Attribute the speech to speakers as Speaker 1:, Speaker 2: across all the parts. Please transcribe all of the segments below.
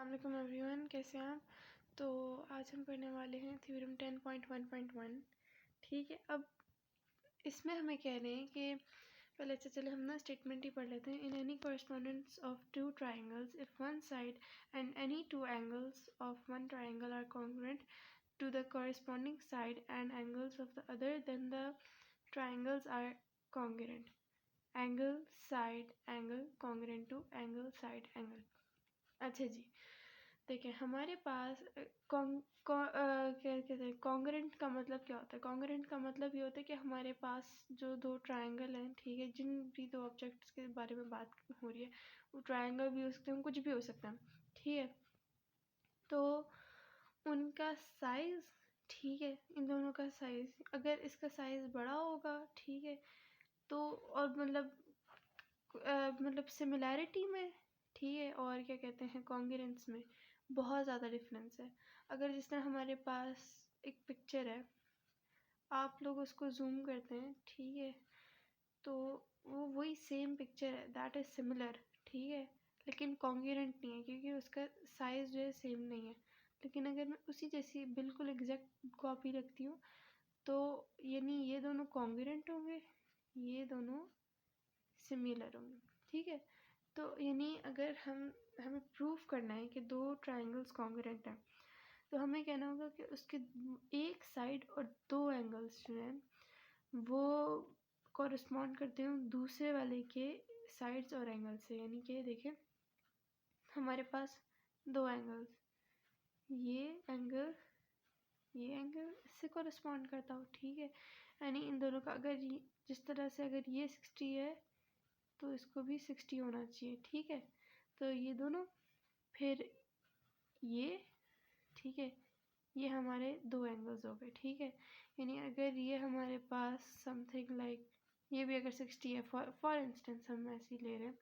Speaker 1: अस्सलाम वालेकुम एवरीवन, कैसे हैं आप। तो आज हम पढ़ने वाले हैं थ्योरम 10.1.1। ठीक है, अब इसमें हमें कह रहे हैं कि पहले अच्छा चले हम ना स्टेटमेंट ही पढ़ लेते हैं। In any correspondence of two triangles if one side and any two angles of one triangle are congruent to the corresponding side and angles of the other then the triangles are congruent. Angle side angle congruent to angle side angle. अच्छा जी, देखिए हमारे पास क्या कहते हैं congruent का मतलब क्या होता है। कॉन्ग्रुएंट का मतलब ये होता है कि हमारे पास जो दो ट्रायंगल हैं, ठीक है, जिन भी दो ऑब्जेक्ट्स के बारे में बात हो रही है वो ट्रायंगल भी हो सकते हैं, कुछ भी हो सकता है, ठीक है। तो उनका साइज, ठीक है, इन दोनों का साइज, अगर इसका साइज बड़ा होगा, ठीक है, तो और मतलब सिमिलैरिटी में, ठीक है, और क्या कहते हैं कॉन्ग्रुएंस में बहुत ज़्यादा डिफरेंस है। अगर जिस तरह हमारे पास एक पिक्चर है, आप लोग उसको जूम करते हैं, ठीक है, तो वो वही सेम पिक्चर है, दैट इज़ सिमिलर, ठीक है, लेकिन कॉन्ग्रुएंट नहीं है क्योंकि उसका साइज़ जो है सेम नहीं है। लेकिन अगर मैं उसी जैसी बिल्कुल एग्जैक्ट कॉपी रखती हूँ तो यानी ये दोनों कॉन्ग्रुएंट होंगे, ये दोनों सिमिलर होंगे, ठीक है। तो यानी अगर हमें प्रूफ करना है कि दो ट्रायंगल्स कॉन्ग्रुएंट हैं तो हमें कहना होगा कि उसके एक साइड और दो एंगल्स जो हैं वो कॉरस्पॉन्ड करते हैं दूसरे वाले के साइड्स और एंगल से। यानी कि देखें हमारे पास दो एंगल्स, ये एंगल इससे कॉरस्पॉन्ड करता हो, ठीक है। यानी इन दोनों का अगर जिस तरह से अगर ये 60 है तो इसको भी 60 होना चाहिए, ठीक है। तो ये दोनों, फिर ये, ठीक है, ये हमारे दो एंगल्स हो गए, ठीक है। यानी अगर ये हमारे पास समथिंग लाइक ये भी अगर 60 है, फॉर इंस्टेंस हम ऐसे ही ले रहे हैं,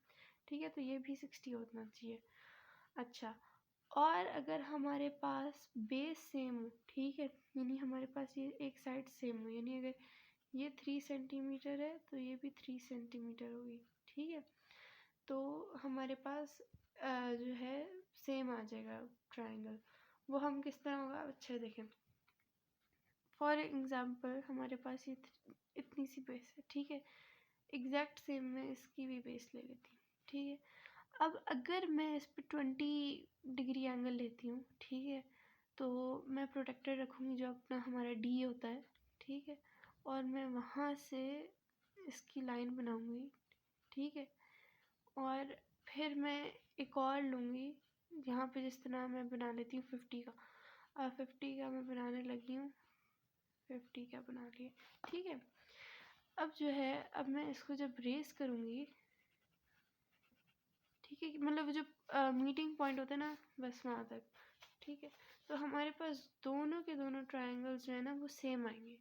Speaker 1: ठीक है, तो ये भी 60 होना चाहिए। अच्छा, और अगर हमारे पास बेस सेम हो, ठीक है, यानी हमारे पास ये एक साइड सेम हो, यानी अगर ये 3 सेंटीमीटर है तो ये भी 3 सेंटीमीटर होगी, ठीक है, तो हमारे पास जो है सेम आ जाएगा ट्रायंगल। वो हम किस तरह होगा, अच्छा देखें, फॉर एग्ज़ाम्पल हमारे पास ये इतनी सी बेस है, ठीक है, एग्जैक्ट सेम मैं इसकी भी बेस ले लेती हूँ, ठीक है। अब अगर मैं इस पर 20 डिग्री एंगल लेती हूँ, ठीक है, तो मैं प्रोटेक्टर रखूँगी जो अपना हमारा डी होता है, ठीक है, और मैं वहाँ से इसकी लाइन बनाऊँगी, ठीक है, और फिर मैं एक और लूँगी यहाँ पे जिस तरह मैं बना लेती हूँ 50 का, 50 का मैं बनाने लगी हूँ, 50 का बना लिया, ठीक है। अब जो है, अब मैं इसको जब रेस करूँगी, ठीक है, मतलब जो मीटिंग पॉइंट होता है ना, बस वहाँ तक, ठीक है, तो हमारे पास दोनों के दोनों ट्रायंगल्स जो है ना वो सेम आएंगे,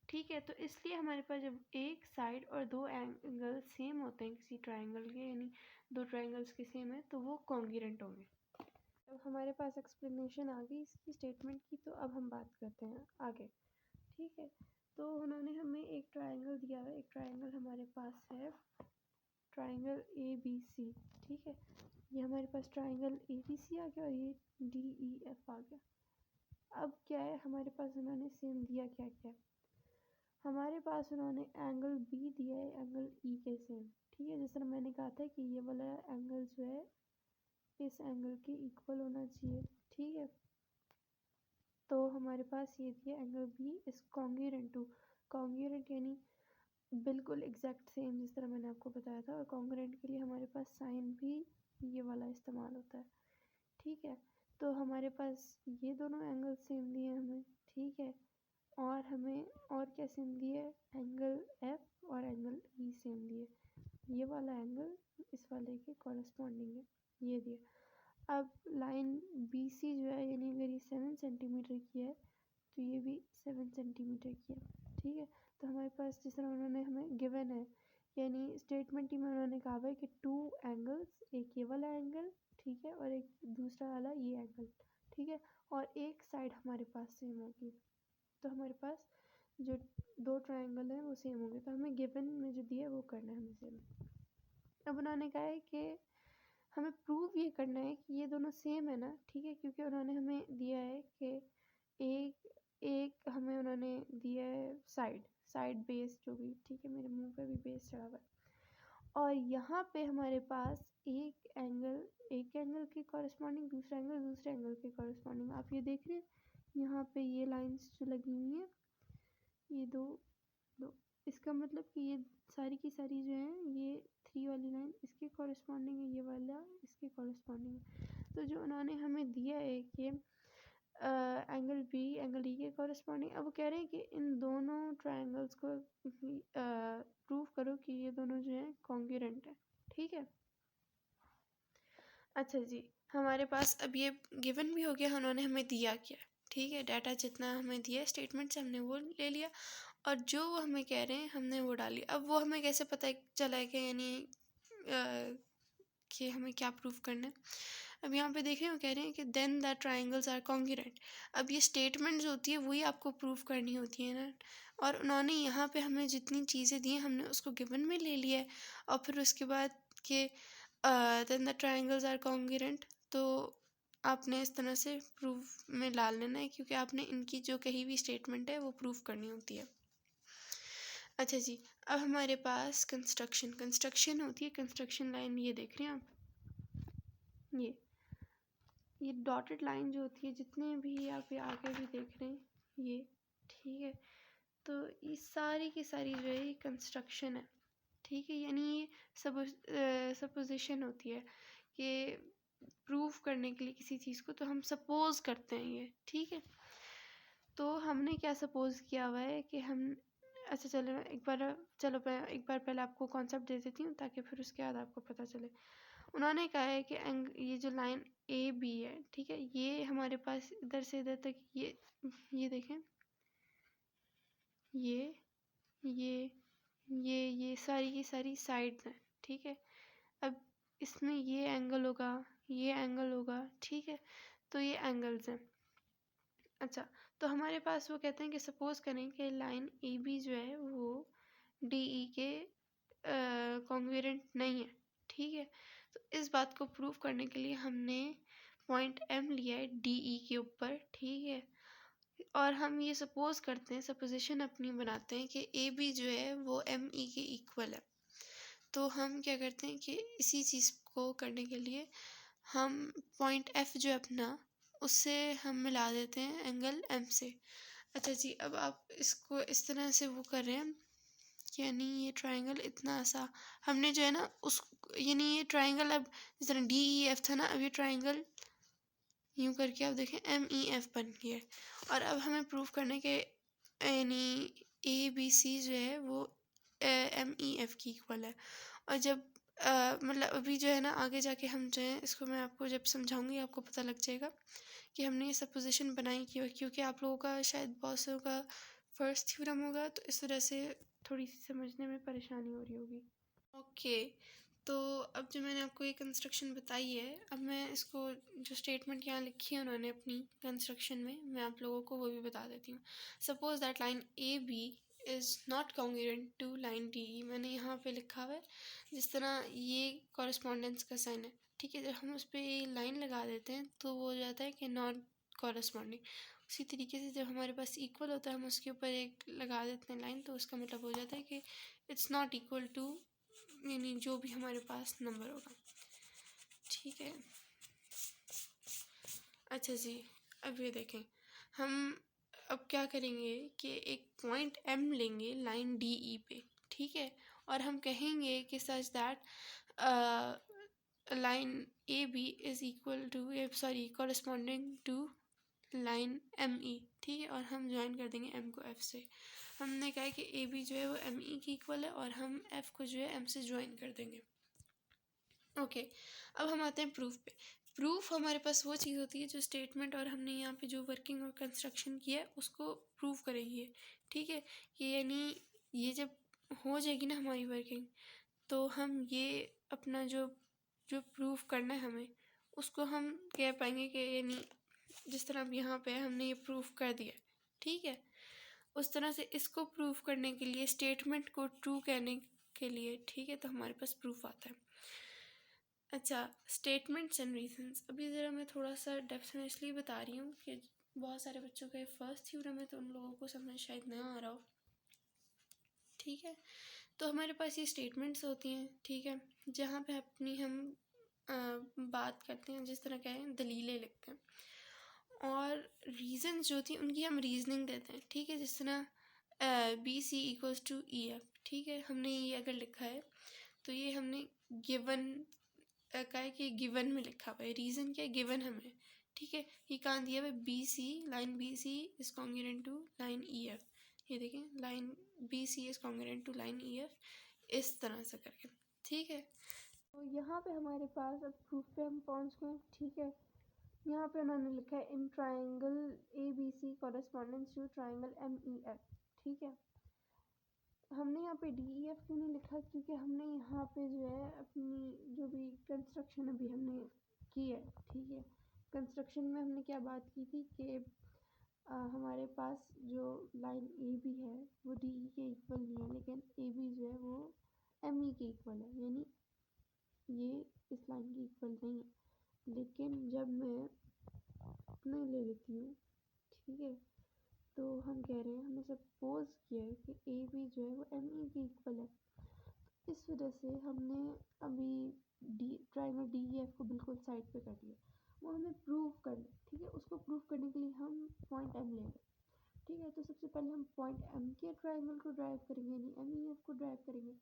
Speaker 1: ठीक है। तो इसलिए हमारे पास जब एक साइड और दो एंगल सेम होते हैं किसी ट्रायंगल के, यानी दो ट्रायंगल्स के सेम है, तो वो कॉन्ग्रुएंट होंगे। अब हमारे पास एक्सप्लेनेशन आ गई इसकी स्टेटमेंट की, तो अब हम बात करते हैं आगे, ठीक है। तो उन्होंने हमें एक ट्रायंगल दिया है, एक ट्रायंगल हमारे पास है ट्रायंगल ABC, ठीक है, ये हमारे पास ट्रायंगल ABC आ गया और ये DEF आ गया। अब क्या है हमारे पास, उन्होंने सेम दिया क्या क्या, हमारे पास उन्होंने एंगल B दिया है एंगल E के सेम, ठीक है, जिस तरह मैंने कहा था कि ये वाला एंगल जो है इस एंगल के इक्वल होना चाहिए, ठीक है। तो हमारे पास ये दिया angle B is congruent to, congruent यानी बिल्कुल एग्जैक्ट सेम, जिस तरह मैंने आपको बताया था। और कॉन्ग्रुएंट के लिए हमारे पास साइन भी ये वाला इस्तेमाल होता है, ठीक है। तो हमारे पास ये दोनों एंगल सेम दिए हमें, ठीक है, और हमें और क्या सेम दिए, एंगल F और एंगल E सेम दिए, ये वाला एंगल इस वाले के कॉरस्पॉन्डिंग है, ये दिए। अब लाइन BC जो है, यानी अगर ये 7 सेंटीमीटर की है तो ये भी 7 सेंटीमीटर की है, ठीक है। तो हमारे पास जिस तरह उन्होंने हमें गिवन है, यानी स्टेटमेंट ही में उन्होंने कहा है कि टू एंगल्स, एक ये वाला एंगल, ठीक है, और एक दूसरा वाला ये एंगल, ठीक है, और एक साइड हमारे पास सेम होगी, तो हमारे पास जो दो ट्रायंगल हैं वो सेम होंगे। तो हमें गिवन में जो दिया है वो करना है हमें सेम। अब उन्होंने कहा है कि हमें प्रूव ये करना है कि ये दोनों सेम है ना, ठीक है, क्योंकि उन्होंने हमें दिया है कि एक हमें उन्होंने दिया है साइड बेस जो भी, ठीक है, मेरे मुंह पे भी बेस चढ़ा हुआ है, और यहाँ पे हमारे पास एक एंगल के कॉरस्पॉन्डिंग दूसरे एंगल के कॉरस्पॉन्डिंग, आप ये देख रहे हैं यहाँ पे ये लाइंस जो लगी हुई हैं, ये दो, इसका मतलब कि ये सारी की सारी जो है ये 3 वाली लाइन इसके कॉरस्पॉन्डिंग है, ये वाला इसके कॉरस्पॉन्डिंग है। तो जो उन्होंने हमें दिया है कि एंगल बी एंगल डी के कॉरस्पॉन्डिंग, अब वो कह रहे हैं कि इन दोनों ट्रायंगल्स को प्रूव करो कि ये दोनों जो है कॉन्ग्रुएंट है, ठीक है। अच्छा जी, हमारे पास अब ये गिवन भी हो गया, उन्होंने हमें दिया क्या, ठीक है, डाटा जितना हमें दिया स्टेटमेंट से हमने वो ले लिया, और जो वो हमें कह रहे हैं हमने वो डाली। अब वो हमें कैसे पता चला है कि यानी कि हमें क्या प्रूफ करना है। अब यहाँ पे देख रहे हैं वो कह रहे हैं कि then the triangles are congruent. अब ये स्टेटमेंट जो होती है वही आपको प्रूफ करनी होती है ना, और उन्होंने यहाँ पे हमें जितनी चीज़ें दी हमने उसको गिवन में ले लिया है, और फिर उसके बाद कि then the triangles are congruent, तो आपने इस तरह से प्रूफ में डाल लेना है, क्योंकि आपने इनकी जो कही हुई स्टेटमेंट है वो प्रूफ करनी होती है। अच्छा जी, अब हमारे पास कंस्ट्रक्शन होती है, कंस्ट्रक्शन लाइन ये देख रहे हैं आप, ये डॉटेड लाइन जो होती है, जितने भी आप ये आगे भी देख रहे हैं ये, ठीक है, तो ये सारी की सारी जो है ये कंस्ट्रक्शन है, ठीक है, यानी ये सपोजिशन होती है कि प्रूफ करने के लिए किसी चीज़ को तो हम सपोज करते हैं ये, ठीक है। तो हमने क्या सपोज किया हुआ है कि हम, अच्छा चलो मैं एक बार पहले आपको कॉन्सेप्ट दे देती हूँ ताकि फिर उसके बाद आपको पता चले। उन्होंने कहा है कि ये जो लाइन ए बी है, ठीक है, ये हमारे पास इधर से इधर तक ये देखें, ये सारी की सारी साइड्स हैं, ठीक है। अब इसमें ये एंगल होगा, ठीक है, तो ये एंगल्स हैं। अच्छा, तो हमारे पास वो कहते हैं कि सपोज करें कि लाइन ए बी जो है वो डी ई के कॉन्ग्रुएंट नहीं है, ठीक है। तो इस बात को प्रूव करने के लिए हमने पॉइंट एम लिया है डी ई के ऊपर, ठीक है, और हम ये सपोज करते हैं, सपोजिशन अपनी बनाते हैं कि ए बी जो है वो एम ई के इक्वल है। तो हम क्या करते हैं कि इसी चीज़ को करने के लिए हम पॉइंट एफ जो है अपना, उससे हम मिला देते हैं एंगल एम से। अच्छा जी, अब आप इसको इस तरह से वो कर रहे हैं, यानी ये ट्रायंगल इतना सा हमने जो है ना उस, यानी ये ट्रायंगल अब जिस तरह डी ई एफ था ना, अब ये ट्रायंगल यूँ करके आप देखें एम ई एफ बन गया है। और अब हमें प्रूफ करना है कि यानी ए बी सी जो है वो एम ई एफ की इक्वल है। और जब मतलब अभी जो है ना आगे जाके हम जो है इसको मैं आपको जब समझाऊंगी आपको पता लग जाएगा कि हमने ये सपोजिशन बनाई क्यों, क्योंकि आप लोगों का शायद बहुत से का फर्स्ट थ्योरम होगा, तो इस वजह से थोड़ी सी समझने में परेशानी हो रही होगी। ओके, तो अब जो मैंने आपको ये कंस्ट्रक्शन बताई है, अब मैं इसको जो स्टेटमेंट यहाँ लिखी है उन्होंने अपनी कंस्ट्रक्शन में, मैं आप लोगों को वो भी बता देती हूँ। Suppose that line A B is not congruent to line D E, मैंने यहाँ पे लिखा हुआ है जिस तरह ये कॉरस्पॉन्डेंस का साइन है, ठीक है, जब हम उस पर ये लाइन लगा देते हैं तो वो हो जाता है कि नॉट कॉरस्पॉन्डिंग। उसी तरीके से जब हमारे पास इक्वल होता है हम उसके ऊपर एक लगा देते हैं लाइन, तो उसका मतलब हो जाता है कि इट्स नॉट इक्वल टू, यानी जो भी हमारे पास नंबर होगा, ठीक है। अच्छा जी, अब ये देखें, हम अब क्या करेंगे कि एक पॉइंट एम लेंगे लाइन डी ई पे, ठीक है, और हम कहेंगे कि such that line A B is equal to corresponding to line M E, ठीक है, और हम ज्वाइन कर देंगे एम को एफ से। हमने कहा है कि ए बी जो है वो एम ई की इक्वल है और हम एफ को जो है एम से ज्वाइन कर देंगे। ओके, अब हम आते हैं प्रूफ पे। प्रूफ हमारे पास वो चीज़ होती है जो स्टेटमेंट और हमने यहाँ पे जो वर्किंग और कंस्ट्रक्शन किया है उसको प्रूव करेगी, ठीक है, कि यानी ये जब हो जाएगी ना हमारी वर्किंग, तो हम ये अपना जो जो प्रूफ करना है हमें उसको हम कह पाएंगे कि यानी जिस तरह अब यहाँ पे हमने ये प्रूफ कर दिया, ठीक है, उस तरह से इसको प्रूफ करने के लिए स्टेटमेंट को ट्रू कहने के लिए, ठीक है, तो हमारे पास प्रूफ आता है। अच्छा, स्टेटमेंट्स एंड रीजंस। अभी ज़रा मैं थोड़ा सा डेप्थ में इसलिए बता रही हूँ कि बहुत सारे बच्चों का ये फर्स्ट थ्योरम है, तो उन लोगों को समझ शायद ना आ रहा हो। ठीक है, तो हमारे पास ये स्टेटमेंट्स होती हैं, ठीक है, जहाँ पे अपनी हम बात करते हैं, जिस तरह कहें दलीलें लिखते हैं, और रीजंस जो थी उनकी हम रीजनिंग देते हैं। ठीक है, जिस तरह BC=EF। ठीक है, हमने ये अगर लिखा है तो ये हमने गिवन का है कि गिवन में लिखा हुआ है। रीज़न क्या है, गिवन हमें। ठीक है, ये कहाँ दिया हुआ है, BC, line BC is congruent to line EF। ये देखें, line BC is congruent to line EF, इस तरह से करके। ठीक है, तो यहाँ पे हमारे पास अब प्रूफ पे हम पहुँच गए। ठीक है, यहाँ पे उन्होंने लिखा है in triangle ABC correspondence to triangle MEF। ठीक है, हमने यहाँ पे DEF क्यों नहीं लिखा, क्योंकि हमने यहाँ पे जो है अपनी जो भी कंस्ट्रक्शन अभी हमने की है। ठीक है, कंस्ट्रक्शन में हमने क्या बात की थी कि हमारे पास जो लाइन AB है वो DE के इक्वल नहीं है, लेकिन AB जो है वो ME के इक्वल है, यानी ये इस लाइन के इक्वल नहीं है। लेकिन जब मैं अपने ले लेती हूँ, ठीक है, तो हम कह रहे हैं, हमने सपोज किया है कि AB जो है वो ME के इक्वल है। इस वजह से हमने अभी ट्राइंगल DEF को बिल्कुल साइड पे कर दिया। वो हमें प्रूव करना, ठीक है, उसको प्रूव करने के लिए हम पॉइंट M लेंगे। ठीक है, तो सबसे पहले हम पॉइंट M के ट्राइंगल को ड्राइव करेंगे, यानी MEF को ड्राइव करेंगे।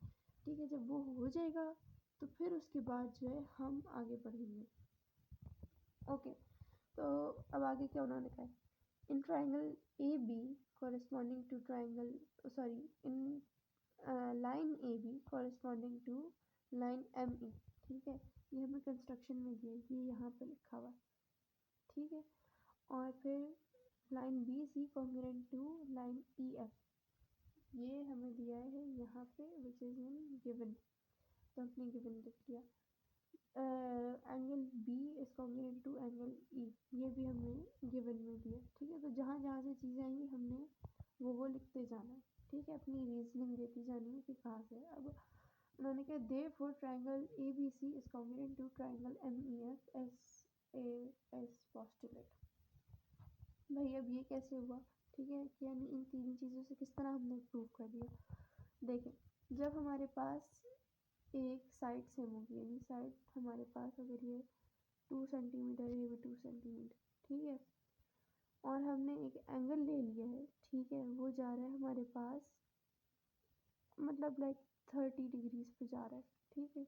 Speaker 1: ठीक है, जब वो हो जाएगा तो फिर उसके बाद जो है हम आगे बढ़ेंगे। ओके, तो अब आगे क्या उन्होंने कहा है, in triangle AB corresponding to triangle in line AB corresponding to line ME। ठीक है, ये हमें कंस्ट्रक्शन में दिया है, ये यहाँ पे लिखा हुआ है। ठीक है, और फिर line BC congruent to line EF, ये हमें दिया है यहाँ पे विच इज इन गिवन, तो हमने गिवन लिख दिया। Angle B is congruent to angle E, ये भी हमने गिवन में दिया। ठीक है, तो जहाँ जहाँ से चीज़ें आएंगी हमने वो लिखते जाना है। ठीक है, अपनी रीजनिंग देती जानी है कि कहाँ से। अब उन्होंने कहा therefore triangle ABC is congruent to triangle MEF S postulate. भाई अब ये कैसे हुआ, ठीक है, यानी इन तीन चीज़ों से किस तरह हमने प्रूव कर दिया। देखें, जब हमारे पास एक साइड सेम होगी, यानी साइड हमारे पास अगर ये 2 सेंटीमीटर, ये भी 2 सेंटीमीटर, ठीक है, और हमने एक एंगल ले लिया है, ठीक है, वो जा रहा है हमारे पास मतलब लाइक 30 डिग्रीज पे जा रहा है। ठीक है,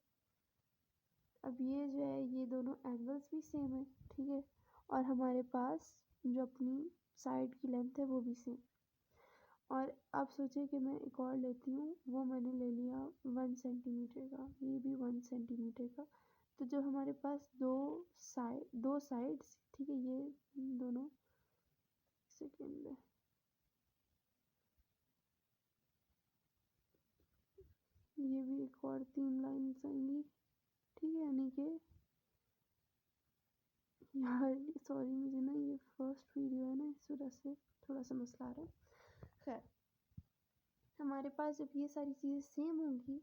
Speaker 1: अब ये जो है ये दोनों एंगल्स भी सेम है। ठीक है, और हमारे पास जो अपनी साइड की लेंथ है वो भी सेम। और अब सोचे कि मैं एक और लेती हूँ, वो मैंने ले लिया 1 सेंटीमीटर का, ये भी 1 सेंटीमीटर का। तो जो हमारे पास दो साइड्स, ठीक है, ये दोनों सेकेंड में ये भी एक और 3 लाइन्स आएंगी। ठीक है, यानी कि यार सॉरी, मुझे ना ये फर्स्ट वीडियो है ना, इस वजह से थोड़ा सा मसला आ रहा है। खैर, हमारे पास जब ये सारी चीज़ें सेम होंगी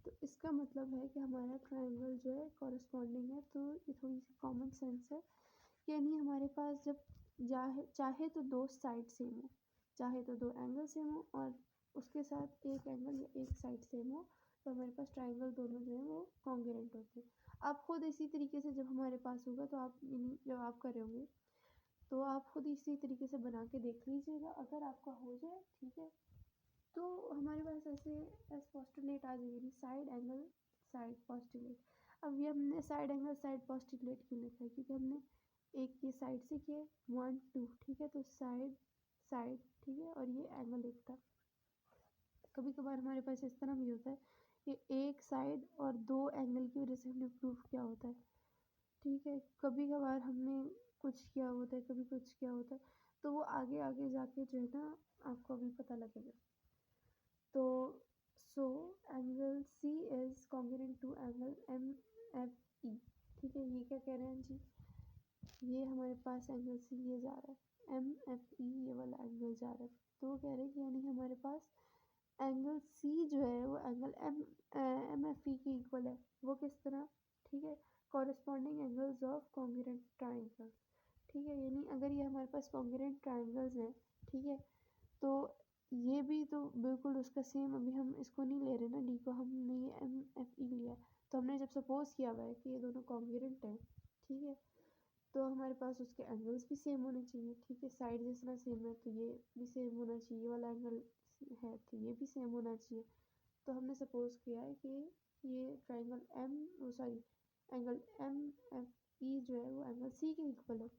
Speaker 1: तो इसका मतलब है कि हमारा ट्रायंगल जो है कॉरस्पॉन्डिंग है। तो ये थोड़ी सी कॉमन सेंस है, यानी हमारे पास जब चाहे तो दो साइड सेम हो, चाहे तो दो एंगल सेम हो, और उसके साथ एक एंगल या एक साइड सेम हो, तो हमारे पास ट्रायंगल दोनों जो है वो कॉन्ग्रुएंट होते हैं। आप खुद इसी तरीके से जब हमारे पास होगा तो आप जब आप कर रहे होंगे तो आप खुद इसी तरीके से बना के देख लीजिएगा, अगर आपका हो जाए ठीक है, तो हमारे पास ऐसे एस पोस्टुलेट आ जाएगी, साइड एंगल साइड पोस्टुलेट। अब ये हमने साइड एंगल साइड पोस्टुलेट क्यों लिखा है, क्योंकि हमने एक ये साइड से किया 1 2, ठीक है, तो साइड साइड, ठीक है, और ये एंगल एक था। कभी कभार हमारे पास इस तरह भी होता है कि एक साइड और दो एंगल की वजह से हमने प्रूफ किया होता है। ठीक है, कभी कभार हमने कुछ किया होता है, कभी कुछ किया होता है, तो वो आगे आगे जाके जो है ना आपको अभी पता लगेगा। तो so angle C is congruent to angle MFE। ठीक है, ये क्या कह रहे हैं जी, ये हमारे पास एंगल C ये जा रहा है, MFE ये वाला एंगल जा रहा है। तो वो कह रहे हैं कि यानी हमारे पास एंगल C जो है वो एंगल MFE के इक्वल है। वो किस तरह, ठीक है, corresponding angles of congruent triangle. ठीक है, यानी अगर ये हमारे पास कॉन्ग्रुएंट ट्राइंगल्स हैं, ठीक है, तो ये भी तो बिल्कुल उसका सेम, अभी हम इसको नहीं ले रहे ना, डी को, हमने ये एम एफ ई लिया, तो हमने जब सपोज किया हुआ है कि ये दोनों कॉन्ग्रुएंट हैं, ठीक है, तो हमारे पास उसके एंगल्स भी सेम होने चाहिए। ठीक है, साइड जिस तरह सेम है तो ये भी सेम होना चाहिए, ये वाला एंगल है तो ये भी सेम होना चाहिए। तो हमने सपोज किया है कि ये triangle angle M F E जो है वो एंगल सी के इक्वल है।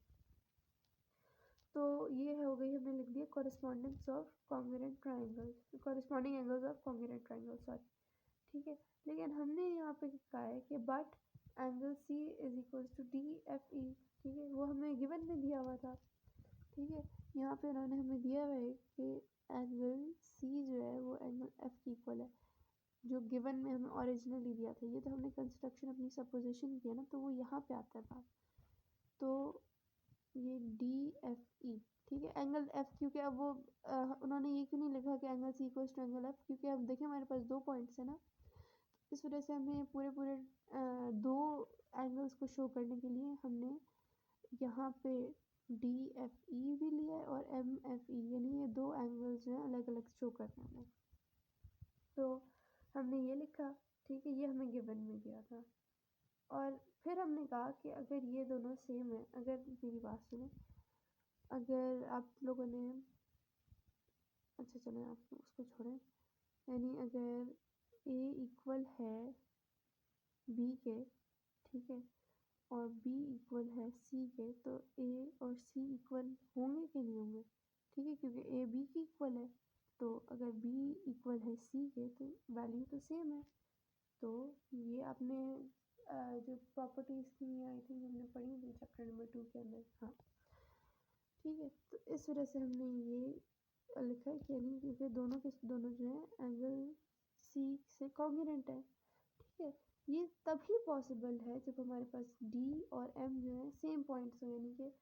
Speaker 1: तो ये हो गई, हमने लिख दिया correspondings of congruent triangles, corresponding angles of congruent triangle, sorry. ठीक है, लेकिन हमने यहाँ पे कहा है कि but angle C is equal to D F E. ठीक है, वो हमें गिवन में दिया हुआ था। ठीक है, यहाँ पे उन्होंने हमें दिया हुआ है कि एंगल सी जो है वो एंगल एफ की इक्वल है, जो गिवन में हमें ओरिजिनली दिया था। ये तो हमने कंस्ट्रक्शन अपनी सपोजिशन किया ना, तो वो यहाँ पे आता है बात। तो ये डी एफ ई, ठीक है, एंगल एफ, क्योंकि अब वो उन्होंने ये क्यों नहीं लिखा कि angle C equals to angle F, क्योंकि अब देखिए हमारे पास 2 पॉइंट्स है ना, इस वजह से हमें पूरे 2 एंगल्स को शो करने के लिए हमने यहाँ पे डी एफ ई भी लिया है और एम एफ ई, यानी ये 2 एंगल्स जो हैं अलग अलग शो करने हैं। तो हमने ये लिखा, ठीक है, ये हमें गिवन में दिया था। और फिर हमने कहा कि अगर ये दोनों सेम है, अगर मेरी बात सुने, अगर आप लोगों ने, अच्छा चलो आप उसको छोड़ें, यानी अगर ए इक्वल है बी के, ठीक है, और बी इक्वल है सी के, तो ए और सी इक्वल होंगे कि नहीं होंगे? ठीक है, क्योंकि ए बी की इक्वल है, तो अगर बी इक्वल है सी के तो वैल्यू तो सेम है। तो ये आपने जो प्रॉपर्टीज़ थी, आई थिंक हमने पढ़ी थी चैप्टर नंबर 2 के अंदर। हाँ, ठीक है, तो इस वजह से हमने ये लिखा है कि यानी क्योंकि दोनों जो है एंगल सी से कॉन्ग्रुएंट है। ठीक है, ये तभी पॉसिबल है जब हमारे पास डी और एम जो है सेम पॉइंट्स हो, यानी कि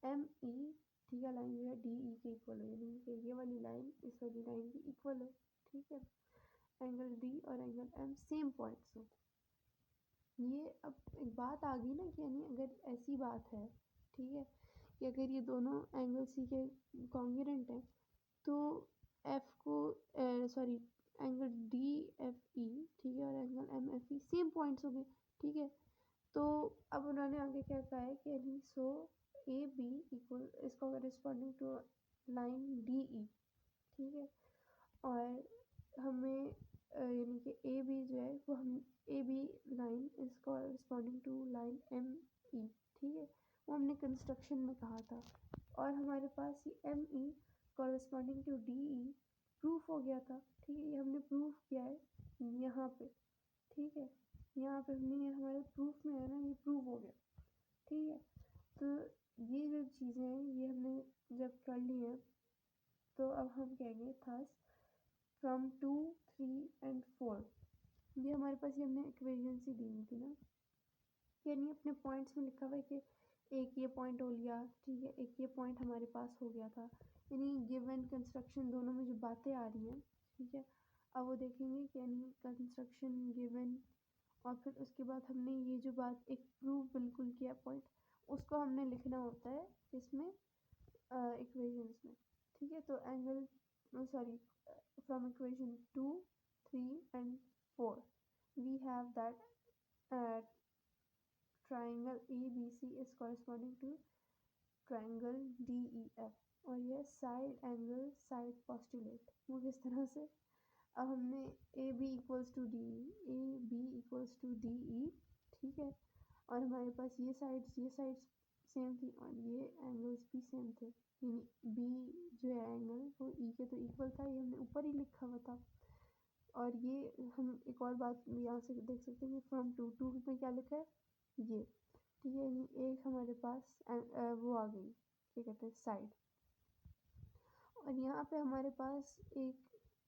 Speaker 1: एम ई, ठीक है, लाइन जो है डी ई के इक्वल हो, यानी कि ये वाली लाइन इस वाली लाइन की इक्वल हो। ठीक है, एंगल डी और एंगल एम सेम पॉइंट्स हो। ये अब एक बात आ गई ना कि यानी अगर ऐसी बात है, ठीक है, कि अगर ये दोनों एंगल सी के कॉन्ग्रुएंट हैं, तो एफ को sorry angle D F E, ठीक है, और angle M F E same points हो गए। ठीक है, तो अब उन्होंने आगे क्या कहा है कि यानी सो ए बी इक्वल इसका corresponding to line D E. ठीक है, और हमें यानी कि ए बी जो है वो हम A B line is corresponding to line M E. ठीक है, वो हमने कंस्ट्रक्शन में कहा था, और हमारे पास ये M E corresponding to D E proof हो गया था। ठीक है, ये हमने प्रूफ किया है यहाँ पे। ठीक है, यहाँ पे हमने ये हमारे प्रूफ में है ना, ये प्रूव हो गया। ठीक है, तो ये जो चीज़ें हैं ये हमने जब कर ली हैं, तो अब हम कहेंगे थस फ्रॉम 2, 3 एंड 4, ये हमारे पास ये हमने इक्वेशन सी दी हुई थी ना, यानी अपने पॉइंट्स में लिखा हुआ है कि एक ये पॉइंट हो लिया, ठीक है, एक ये पॉइंट हमारे पास हो गया था, यानी गिवन कंस्ट्रक्शन दोनों में जो बातें आ रही हैं। ठीक है, अब वो देखेंगे कि यानी कंस्ट्रक्शन गिवन, और फिर उसके बाद हमने ये जो बात एक प्रूव बिल्कुल किया पॉइंट, उसको हमने लिखना होता है इसमें इक्वेशंस में। ठीक है, तो angle sorry from equation 2, 3 and 4 we have that triangle ABC is corresponding to triangle DEF, और ये साइड एंगल साइड पोस्टुलेट वो किस तरह से, अब हमने A B equals to D E, ठीक है, और हमारे पास ये साइड्स सेम थी और ये एंगल्स भी सेम थे, यानी बी जो है एंगल वो ई के तो इक्वल था, ये हमने ऊपर ही लिखा हुआ था। और ये हम एक और बात यहाँ से देख सकते हैं कि फ्रॉम 2 में क्या लिखा है ये। ठीक है, एक हमारे पास वो आ गई, क्या कहते हैं, साइड, और यहाँ पे हमारे पास एक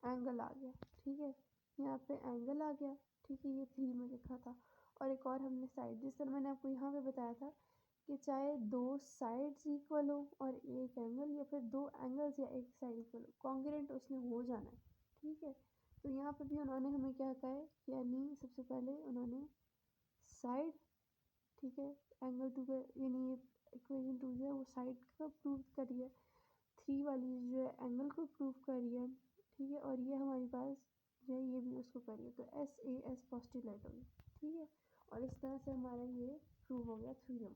Speaker 1: एंगल आ गया। ठीक है, यहाँ पे एंगल आ गया। ठीक है, ये 3 में लिखा था, और एक और हमने साइड, जिस तरह मैंने आपको यहाँ पे बताया था कि चाहे 2 साइड्स इक्वल हो और एक एंगल, या फिर 2 एंगल्स या एक साइड इक्वल हो, कॉन्ग्रुएंट उसमें हो जाना है। ठीक है, तो यहाँ पे भी उन्होंने हमें क्या कहा है, यानी सबसे पहले उन्होंने साइड ठीक है। एंगल टू का यानी ये इक्वेशन 2 जो है वो साइड का प्रूव कर रही है, 3 वाली जो है एंगल को प्रूव कर रही है, ठीक है। और ये हमारे पास जो है ये भी उसको कर रही है, तो S A S positive light होगी, ठीक है। और इस तरह से हमारा ये प्रूव हो गया थ्योरम।